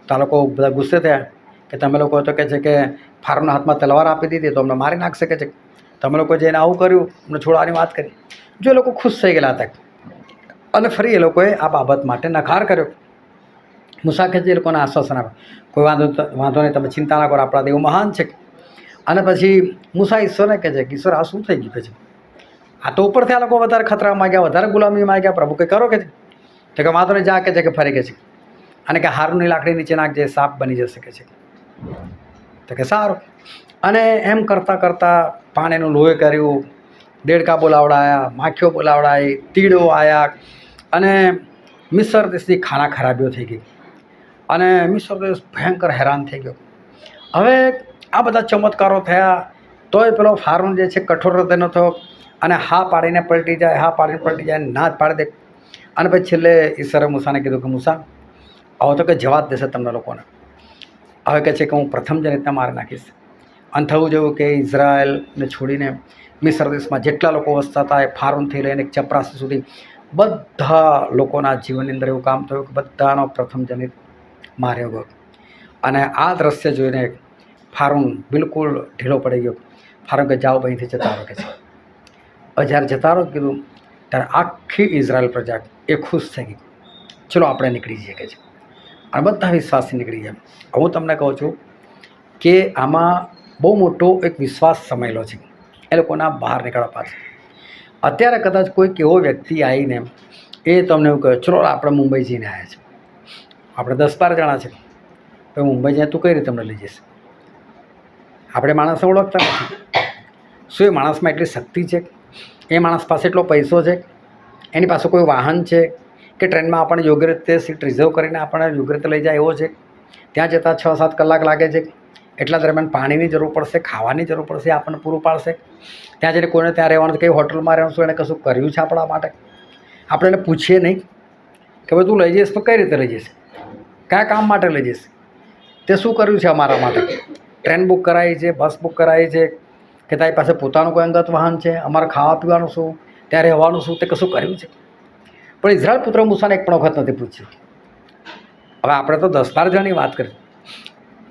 તો આ લોકો બધા ગુસ્સે થયા કે તમે લોકો તો કહે છે કે ફારૂનના હાથમાં તલવાર આપી દીધી તો અમને મારી નાખશે, કે છે તમે લોકો જઈને આવું કર્યું, અમને છોડવાની વાત કરી. જો એ લોકો ખુશ થઈ ગયેલા હતા અને ફરી એ લોકોએ આ બાબત માટે નકાર કર્યો. મૂસા કે એ લોકોને આશ્વાસન આપ્યું કોઈ વાંધો નહીં, તમે ચિંતા ના કરો, આપણા દેવ મહાન છે. અને પછી મૂસા ઈશ્વરને કહે છે કે ઈશ્વર આ શું થઈ ગયું, કે છે આ તો ઉપરથી આ લોકો વધારે ખતરામાં ગયા, વધારે ગુલામીમાં ગયા, પ્રભુ કંઈ કરો, કે છે. તો કે વાંધો નહીં જા, કે છે કે ફરી, કે છે અને કે હારૂનની લાકડી નીચે નાખજે, સાપ બની જશે, કે છે. તો કે સારું. અને એમ કરતાં કરતાં પાણીનું લોહી કર્યું, દેડકા બોલાવડાયા, માખીઓ બોલાવડાવી, તીડો આવ્યા અને મિસર દેશની ખાના ખરાબીઓ થઈ ગઈ અને મિસર દેશ ભયંકર હેરાન થઈ ગયો. હવે આ બધા ચમત્કારો થયા તોય પેલો ફારૂન જે છે કઠોર હૃદયનો થયો અને હા પાડીને પલટી જાય, હા પાડીને પલટી જાય, ના જ પાડી દે. અને પછી છેલ્લે ઈશ્વરે મૂસાને કીધું કે મૂસા હવે તો કે જવાબ દેશે તમને લોકોને. હવે કહે છે કે હું પ્રથમ જનિતને મારી નાખીશ. અને થવું જેવું કે ઇઝરાયલને છોડીને મિસર દેશમાં જેટલા લોકો વસતા હતા એ ફારૂનથી લઈને ચપરાસી સુધી બધા લોકોના જીવનની અંદર એવું કામ થયું કે બધાનો પ્રથમ જનિત માર્યો ગયો. અને આ દ્રશ્ય જોઈને ફારૂન બિલકુલ ઢીલો પડી ગયો. ફારૂન કે જાઓ અહીંથી જતા રહો, કે છે. હવે જ્યારે જતા રહો કીધું ત્યારે આખી ઇઝરાયલ પ્રજા એ ખુશ થઈ ગઈ, ચલો આપણે નીકળી જઈએ, કે છે. અને બધા વિશ્વાસથી નીકળી ગયા. હું તમને કહું છું કે આમાં બહુ મોટો એક વિશ્વાસ સમાયેલો છે એ લોકોના બહાર નીકળવા પાછળ. અત્યારે કદાચ કોઈક એવો વ્યક્તિ આવીને એ તમને એવું કહે ચલો આપણે મુંબઈ જઈને આવ્યા છે, આપણે 10-12 જણા છે, તો મુંબઈ જઈને તું કઈ રીતે અમને લઈ જશે? આપણે માણસને ઓળખતા નથી. શું એ માણસમાં એટલી શક્તિ છે? એ માણસ પાસે એટલો પૈસો છે? એની પાસે કોઈ વાહન છે કે ટ્રેનમાં આપણને યોગ્ય રીતે સીટ રિઝર્વ કરીને આપણને યોગ્ય રીતે લઈ જાય એવો છે. ત્યાં જતાં 6-7 કલાક લાગે છે. એટલા દરમિયાન પાણીની જરૂર પડશે, ખાવાની જરૂર પડશે, આપણને પૂરું પાડશે. ત્યાં જઈને કોઈને ત્યાં રહેવાનું, કઈ હોટલમાં રહેવાનું, શું એણે કશું કર્યું છે આપણા માટે? આપણે એને પૂછીએ નહીં કે ભાઈ તું લઈ જઈશ તો કઈ રીતે લઈ જઈશ, કયા કામ માટે લઈ જઈશ, તે શું કર્યું છે અમારા માટે? ટ્રેન બુક કરાવી છે, બસ બુક કરાવી છે, કે તારી પાસે પોતાનું કોઈ અંગત વાહન છે? અમારે ખાવા પીવાનું શું, ત્યાં રહેવાનું શું, તે કશું કર્યું છે? પણ ઇઝરાયલ પુત્ર મૂસાને એક પણ વખત નથી પૂછ્યું. હવે આપણે તો 10-12 જણની વાત કરી,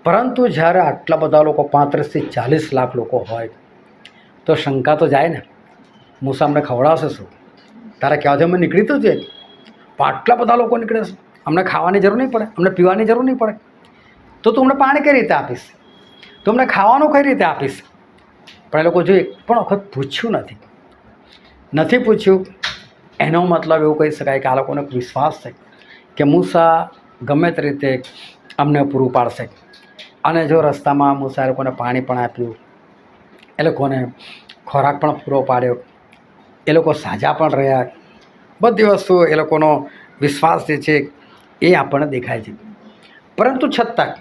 પરંતુ જ્યારે આટલા બધા લોકો 35-40 લાખ લોકો હોય તો શંકા તો જાય ને, મૂસા અમને ખવડાવશે શું? તારા કહેવાથી અમે નીકળી તો જઈએ, પણ આટલા બધા લોકો નીકળે છે, અમને ખાવાની જરૂર નહીં પડે, અમને પીવાની જરૂર નહીં પડે, તો તું અમને પાણી કઈ રીતે આપીશ, તું અમને ખાવાનું કઈ રીતે આપીશ? પણ એ લોકો જો એક પણ વખત પૂછ્યું નથી પૂછ્યું. એનો મતલબ એવું કહી શકાય કે આ લોકોને વિશ્વાસ છે કે મૂસા ગમે તે રીતે અમને પૂરું પાડશે. અને જો રસ્તામાં મૂસા એ લોકોને પાણી પણ આપ્યું, એ લોકોને ખોરાક પણ પૂરો પાડ્યો, એ લોકો સાજા પણ રહ્યા, બધી વસ્તુ એ લોકોનો વિશ્વાસ જે છે એ આપણને દેખાય છે. પરંતુ છતાં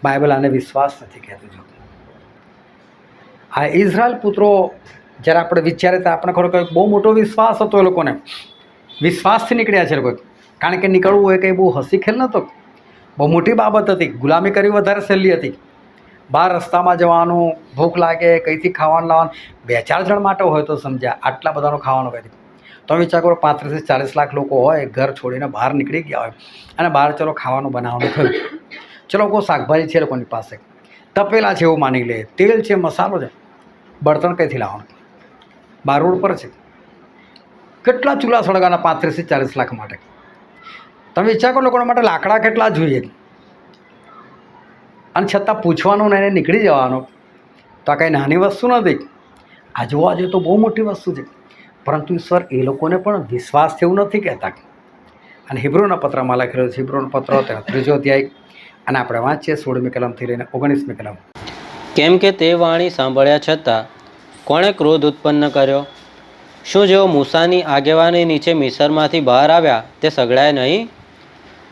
બાઇબલ આને વિશ્વાસ નથી કહેતું. જો આ ઇઝરાયલ પુત્રો જ્યારે આપણે વિચારીએ તો આપણે ખરેખર બહુ મોટો વિશ્વાસ હતો એ લોકોને, વિશ્વાસથી નીકળ્યા છે એ લોકો. કારણ કે નીકળવું હોય કંઈ બહુ હસી ખેલ નહોતો, બહુ મોટી બાબત હતી. ગુલામી કરવી વધારે સહેલી હતી. બહાર રસ્તામાં જવાનું, ભૂખ લાગે, કંઈથી ખાવાનું લાવવાનું, 2-4 જણ માટે હોય તો સમજ્યા, આટલા બધાનો ખાવાનું કંઈ. તો વિચાર કરો 35-40 લાખ લોકો હોય, ઘર છોડીને બહાર નીકળી ગયા હોય, અને બહાર ચલો ખાવાનું બનાવવાનું થયું. ચલો કોઈ શાકભાજી છે લોકોની પાસે, તપેલા છે એવું માની લે, તેલ છે, મસાલો છે, બળતણ કંઈથી લાવવાનું? બહાર રોડ પર છે. કેટલા ચૂલા સળગાના 35-40 લાખ માટે? તમે વિચાર કરો લોકોના માટે લાકડા કેટલા જોઈએ, અને છતાં પૂછવાનું ને એને નીકળી જવાનું, તો આ કંઈ નાની વસ્તુ નથી. આ જોવા જોઈએ તો બહુ મોટી વસ્તુ છે. પરંતુ ઈશ્વર એ લોકોને પણ વિશ્વાસ એવું નથી કહેતા. અને હિબ્રુના પત્રમાં લખેલું છે, હિબ્રુનો પત્ર 3 અધ્યાય, અને આપણે વાંચીએ 16મી કલમથી લઈને 19મી કલમ. કેમ કે તે વાણી સાંભળ્યા છતાં કોણે ક્રોધ ઉત્પન્ન કર્યો? શું જેઓ મૂસાની આગેવાની નીચે મિસરમાંથી બહાર આવ્યા તે સગડાય નહીં?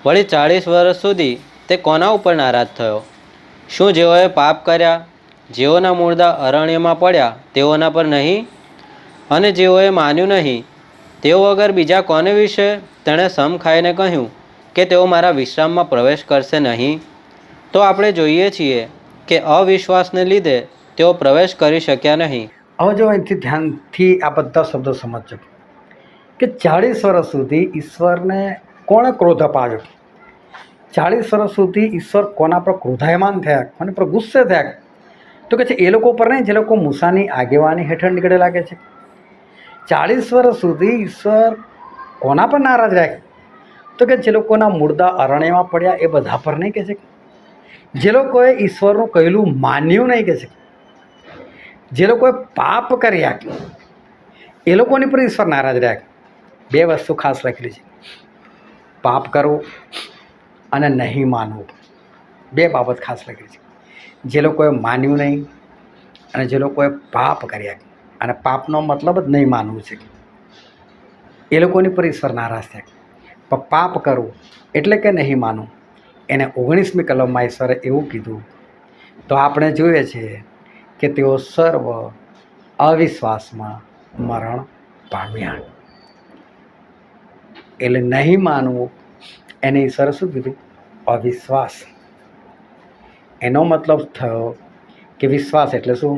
વળી 40 વર્ષ સુધી તે કોના ઉપર નારાજ થયો? શું જેઓએ પાપ કર્યા, જેઓના મૂળદા અરણ્યમાં પડ્યા તેઓના પર નહીં? અને જેઓએ માન્યું નહીં તેઓ વગર બીજા કોને વિશે તેણે સમ ખાઈને કહ્યું કે તેઓ મારા વિશ્રામમાં પ્રવેશ કરશે નહીં? તો આપણે જોઈએ છીએ કે અવિશ્વાસને લીધે તેઓ પ્રવેશ કરી શક્યા નહીં. હવે જો અહીંથી ધ્યાનથી આ બધા શબ્દો સમજજો કે 40 વર્ષ સુધી ઈશ્વરને કોણે ક્રોધ અપાવ્યો? 40 વર્ષ સુધી ઈશ્વર કોના પર ક્રોધાયમાન થયા, કોના પર ગુસ્સે થયા? તો કે છે એ લોકો પર નહીં જે લોકો મૂસાની આગેવાની હેઠળ નીકળેલા કે છે. 40 વર્ષ સુધી ઈશ્વર કોના પર નારાજ રાખ્યા? તો કે જે લોકોના મુર્દા અરણ્યમાં પડ્યા એ બધા પર નહીં કે છે. જે લોકોએ ઈશ્વરનું કહેલું માન્યું નહીં કે છે, જે લોકોએ પાપ કર્યા એ લોકોની પર ઈશ્વર નારાજ રહ્યા. 2 વસ્તુ ખાસ લખેલી છે, પાપ કરવું અને નહીં માનવું. 2 બાબત ખાસ લખેલી છે. જે લોકોએ માન્યું નહીં અને જે લોકોએ પાપ કર્યા, અને પાપનો મતલબ જ નહીં માનવું છે, એ લોકોની પર ઈશ્વર નારાજ થાય. પણ પાપ કરવું એટલે કે નહીં માનવું, એને 19મી કલમમાં ઈશ્વરે એવું કીધું. તો આપણે જોઈએ છીએ કે તેઓ સર્વ અવિશ્વાસમાં મરણ પામ્યા. એટલે નહીં માનવું એને ઈશ્વરે શું કીધું? અવિશ્વાસ. એનો મતલબ થયો કે વિશ્વાસ એટલે શું?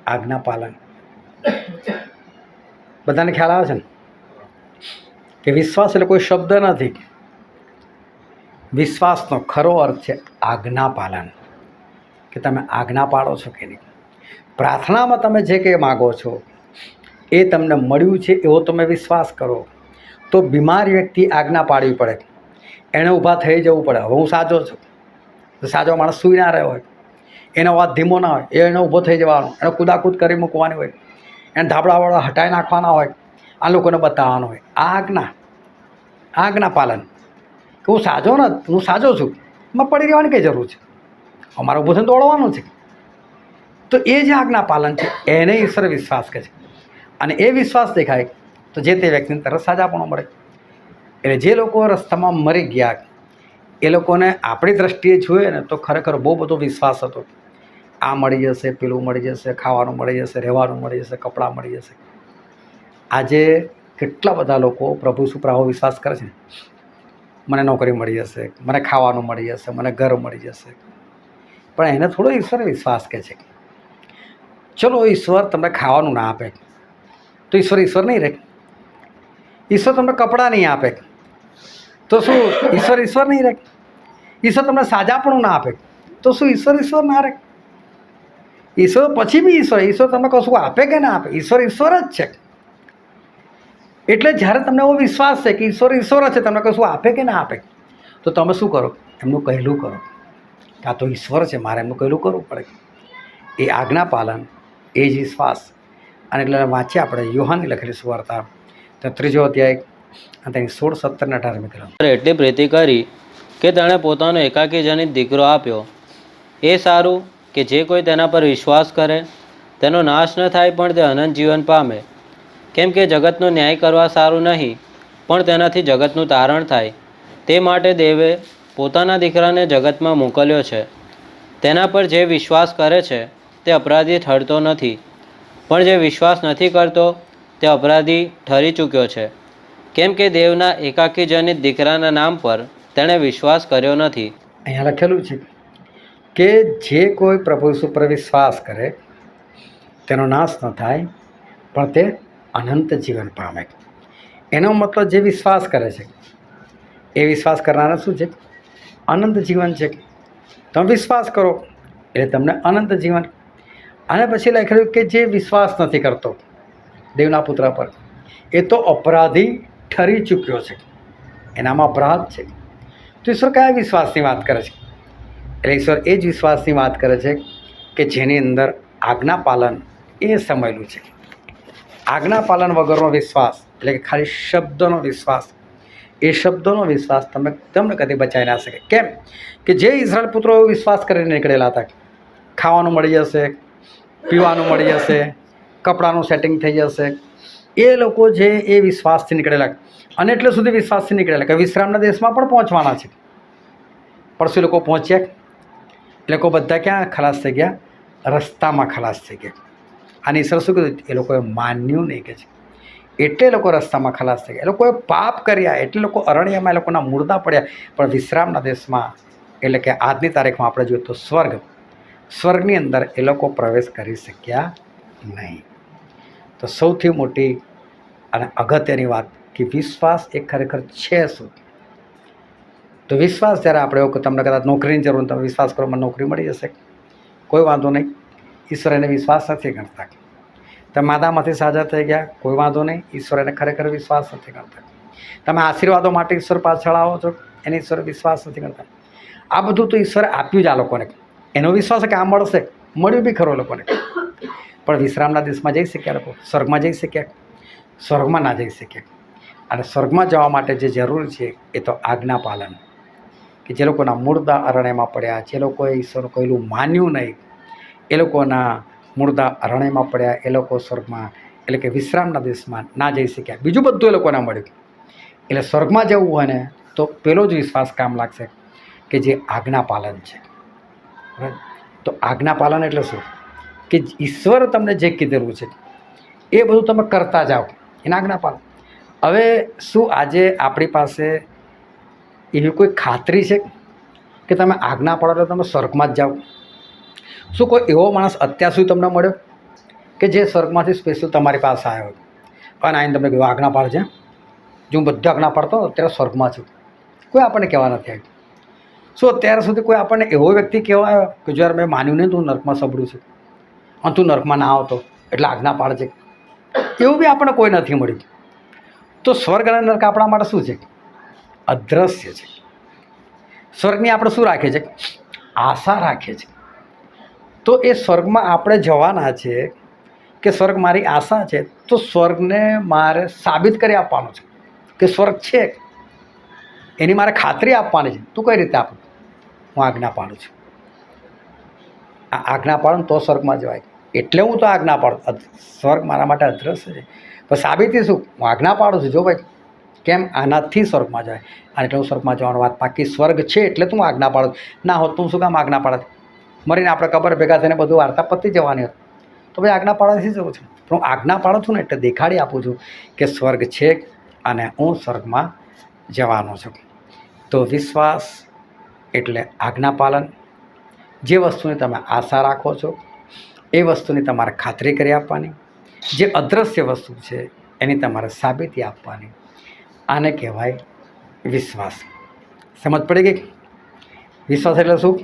આજ્ઞા પાલન. બધાને ખ્યાલ આવે છે ને કે વિશ્વાસ એટલે કોઈ શબ્દ નથી. વિશ્વાસનો ખરો અર્થ છે આજ્ઞા પાલન, કે તમે આજ્ઞા પાડો છો કે નહીં. પ્રાર્થનામાં તમે જે કંઈ માગો છો એ તમને મળ્યું છે એવો તમે વિશ્વાસ કરો. તો બીમાર વ્યક્તિ આજ્ઞા પાડવી પડે, એણે ઊભા થઈ જવું પડે. હવે હું સાજો છું, તો સાજો માણસ સૂઈ ના રહ્યો હોય, એનો અવાજ ધીમો ના હોય, એને ઊભો થઈ જવાનો, એને કૂદાકૂદ કરી મૂકવાની હોય, એને ધાબળાવાળા હટાવી નાખવાના હોય, આ લોકોને બતાવવાનું હોય. આ આજ્ઞા પાલન. કે હું સાજો નથી, હું સાજો છું, એમાં પડી રહેવાની કઈ જરૂર છે, અમારે ઊભું થઈને દોડવાનું છે. તો એ જે આજ્ઞા પાલન છે એને ઈશ્વર વિશ્વાસ કહે છે. અને એ વિશ્વાસ દેખાય તો જે તે વ્યક્તિને તરત સાજાપણું મળે. એટલે જે લોકો રસ્તામાં મરી ગયા એ લોકોને આપણી દ્રષ્ટિએ જોઈએ ને તો ખરેખર બહુ બધો વિશ્વાસ હતો. આ મળી જશે, પેલું મળી જશે, ખાવાનું મળી જશે, રહેવાનું મળી જશે, કપડાં મળી જશે. આજે કેટલા બધા લોકો પ્રભુ ઉપર આવો વિશ્વાસ કરે છે, મને નોકરી મળી જશે, મને ખાવાનું મળી જશે, મને ઘર મળી જશે. પણ એને થોડો ઈશ્વર વિશ્વાસ કહે છે. ચલો ઈશ્વર તમને ખાવાનું ના આપે તો ઈશ્વર નહીં રહે. ઈશ્વર તમને કપડાં નહીં આપે તો શું ઈશ્વર નહીં રહે. ઈશ્વર તમને સાજાપણું ના આપે તો શું ઈશ્વર ના રહે. ઈશ્વર પછી બી ઈશ્વર તમને કશું આપે કે ના આપે, ઈશ્વર જ છે. એટલે જ્યારે તમને એવો વિશ્વાસ છે કે ઈશ્વર જ છે, તમને કશું આપે કે ના આપે, તો તમે શું કરો? એમનું કહેલું કરો. કે આ તો ઈશ્વર છે, મારે એમનું કહેલું કરવું પડે. એ આજ્ઞા પાલન, એ જ વિશ્વાસ. અને એટલે વાંચીએ આપણે યોહાનની લખેલી સુવાર્તા તો 3 અધ્યાય અને તેની 16, 17 અને 18મી કલમ. એટલી પ્રીતિ કરી કે તેણે પોતાનો એકાકી જનિત દીકરો આપ્યો. એ સારું કે જે કોઈ તેના પર વિશ્વાસ કરે તેનો નાશ ન થાય પણ તે અનંત જીવન પામે. કેમ કે જગતનો ન્યાય કરવા સારું નહીં, પણ તેનાથી જગતનું તારણ થાય. તે માટે દેવે પોતાના દીકરાને જગતમાં મોકલ્યો છે. તેના પર જે વિશ્વાસ કરે છે તે અપરાધી ઠરતો નથી, પણ જે વિશ્વાસ નથી કરતો તે અપરાધી ઠરી ચૂક્યો છે, કેમ કે દેવના એકાકી જનિત દીકરાના નામ પર તેણે વિશ્વાસ કર્યો નથી. અહીંયા લખેલું છે કે જે કોઈ પ્રભુ ઉપર વિશ્વાસ કરે તેનો નાશ ન થાય પણ તે અનંત જીવન પામે. એનો મતલબ જે વિશ્વાસ કરે છે એ વિશ્વાસ કરનારા શું છે? અનંત જીવન છે. તમે વિશ્વાસ કરો એટલે તમને અનંત જીવન. અને પછી લખેલું કે જે વિશ્વાસ નથી કરતો દેવના પુત્ર પર એ તો અપરાધી ઠરી ચૂક્યો છે, એનામાં અપરાધ છે. તો ઈશ્વર કયા વિશ્વાસની વાત કરે છે? એટલે ઈશ્વર એ જ વિશ્વાસની વાત કરે છે કે જેની અંદર આજ્ઞા પાલન એ સમાયેલું છે. આજ્ઞા પાલન વગરનો વિશ્વાસ એટલે કે ખાલી શબ્દનો વિશ્વાસ, એ શબ્દોનો વિશ્વાસ તમને કદી બચાવી ના શકે. કેમ કે જે ઇઝરાયલ પુત્રો વિશ્વાસ કરીને નીકળેલા હતા, ખાવાનું મળી જશે, પીવાનું મળી જશે, કપડાનું સેટિંગ થઈ જશે, એ લોકો જે એ વિશ્વાસથી નીકળેલા અને એટલે સુધી વિશ્વાસથી નીકળેલા કે વિશ્રામના દેશમાં પણ પહોંચવાના છે. પણ શું લોકો પહોંચ્યા? એ લોકો બધા ક્યાં ખલાસ થઈ ગયા? રસ્તામાં ખલાસ થઈ ગયા. અને ઈશ્વર શું કીધું? એ લોકોએ માન્યું નહીં કે છે, એટલે લોકો રસ્તામાં ખલાસ થઈ ગયા. એ લોકોએ પાપ કર્યા એટલે લોકો અરણ્યમાં એ લોકોના મુર્દા પડ્યા. પણ વિશ્રામના દેશમાં એટલે કે આજની તારીખમાં આપણે જોઈએ તો સ્વર્ગની અંદર એ લોકો પ્રવેશ કરી શક્યા નહીં. તો સૌથી મોટી અને અગત્યની વાત કે વિશ્વાસ એ ખરેખર છે શું? તો વિશ્વાસ જ્યારે આપણે એવું કે તમને કદાચ નોકરીની જરૂર, તમે વિશ્વાસ કરો મને નોકરી મળી જશે, કોઈ વાંધો નહીં. ઈશ્વર એને વિશ્વાસ નથી ગણતા. તમે માદામાંથી સાજા થઈ ગયા, કોઈ વાંધો નહીં. ઈશ્વર એને ખરેખર વિશ્વાસ નથી ગણતા. તમે આશીર્વાદો માટે ઈશ્વર પાછળ આવો છો, એને ઈશ્વર વિશ્વાસ નથી ગણતા. આ બધું તો ઈશ્વરે આપ્યું જ આ લોકોને. એનો વિશ્વાસ કે આ મળશે, મળ્યું બી ખરો લોકોને. પણ વિશ્રામના દેશમાં જઈ શક્યા લોકો? સ્વર્ગમાં જઈ શક્યા? સ્વર્ગમાં ના જઈ શક્યા. અને સ્વર્ગમાં જવા માટે જે જરૂરી છે એ તો આજ્ઞા પાલન. કે જે લોકોના મુર્દા અરણ્યમાં પડ્યા, જે લોકોએ ઈશ્વર કહેલું માન્યું નહીં, એ લોકોના મુર્દા અરણ્યમાં પડ્યા, એ લોકો સ્વર્ગમાં એટલે કે વિશ્રામના દેશમાં ના જઈ શક્યા. બીજું બધું એ લોકોને મળ્યું. એટલે સ્વર્ગમાં જવું હોય ને તો પેલો જ વિશ્વાસ કામ લાગશે કે જે આજ્ઞા પાલન છે. તો આજ્ઞા પાલન એટલે શું? કે ઈશ્વર તમને જે કીધેલું છે એ બધું તમે કરતા જાઓ, એના આજ્ઞા પાલન. હવે શું આજે આપણી પાસે એવી કોઈ ખાતરી છે કે તમે આજ્ઞા પાડો એટલે તમે સ્વર્ગમાં જ જાઓ? શું કોઈ એવો માણસ અત્યાર સુધી તમને મળ્યો કે જે સ્વર્ગમાંથી સ્પેશિયલ તમારી પાસે આવ્યો અને આવીને તમને કહ્યું આજ્ઞા પાડજે? જો હું બધા આજ્ઞા પાડતો અત્યારે સ્વર્ગમાં છું. કોઈ આપણને કહેવા નથી આવ્યું. શું અત્યાર સુધી કોઈ આપણને એવો વ્યક્તિ કહેવા આવ્યો કે જ્યારે મેં માન્યું નહીં તું નર્કમાં સબડું છું અને તું નર્કમાં ના આવતો એટલે આજ્ઞા પાડજે? એવું બી આપણને કોઈ નથી મળ્યું. તો સ્વર્ગ અને નર્ક આપણા માટે શું છે? અદ્રશ્ય છે. સ્વર્ગની આપણે શું રાખીએ છીએ? આશા રાખીએ છીએ. તો એ સ્વર્ગમાં આપણે જવાના છે કે સ્વર્ગ મારી આશા છે, તો સ્વર્ગને મારે સાબિત કરી આપવાનું છે કે સ્વર્ગ છે, એની મારે ખાતરી આપવાની છે. તું કઈ રીતે આપું? હું આજ્ઞા પાડું છું. આ આજ્ઞા પાડું તો સ્વર્ગમાં જવાય. એટલે હું તો આજ્ઞા પાડું. સ્વર્ગ મારા માટે અદ્રશ્ય છે. પણ સાબિતી શું? હું આજ્ઞા પાડું છું. જો ભાઈ કેમ આનાથી સ્વર્ગમાં જાય અને એટલે હું સ્વર્ગમાં જવાની વાત પાકી સ્વર્ગ છે એટલે તું આજ્ઞા પાડો ના હોત તું શું કામ આજ્ઞા પાડત મરીને આપણે કબર ભેગા થઈને બધું વાર્તા પતી જવાની હતી તો ભાઈ આજ્ઞા પાડવાથી જવું છું પણ હું આજ્ઞા પાડું છું ને એટલે દેખાડી આપું છું કે સ્વર્ગ છે અને હું સ્વર્ગમાં જવાનો છું. તો વિશ્વાસ એટલે આજ્ઞા પાલન. જે વસ્તુની તમે આશા રાખો છો એ વસ્તુની તમારે ખાતરી કરી આપવાની. જે અદૃશ્ય વસ્તુ છે એની તમારે સાબિતી આપવાની. આને કહેવાય વિશ્વાસ. સમજ પડી ગઈ? વિશ્વાસ એટલે શું?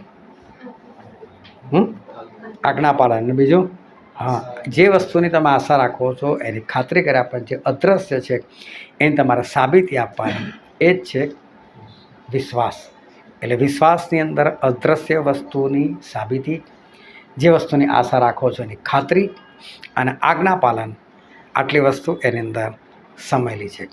આજ્ઞા પાલન. અને બીજું હા, જે વસ્તુની તમે આશા રાખો છો એની ખાતરી કરી આપવાની. જે અદૃશ્ય છે એની તમારે સાબિતી આપવાની. એ જ છે વિશ્વાસ. એટલે વિશ્વાસની અંદર અદૃશ્ય વસ્તુની સાબિતી, જે વસ્તુની આશા રાખો છો એની ખાતરી અને આજ્ઞા પાલન, આટલી વસ્તુ એની અંદર સમાયેલી છે.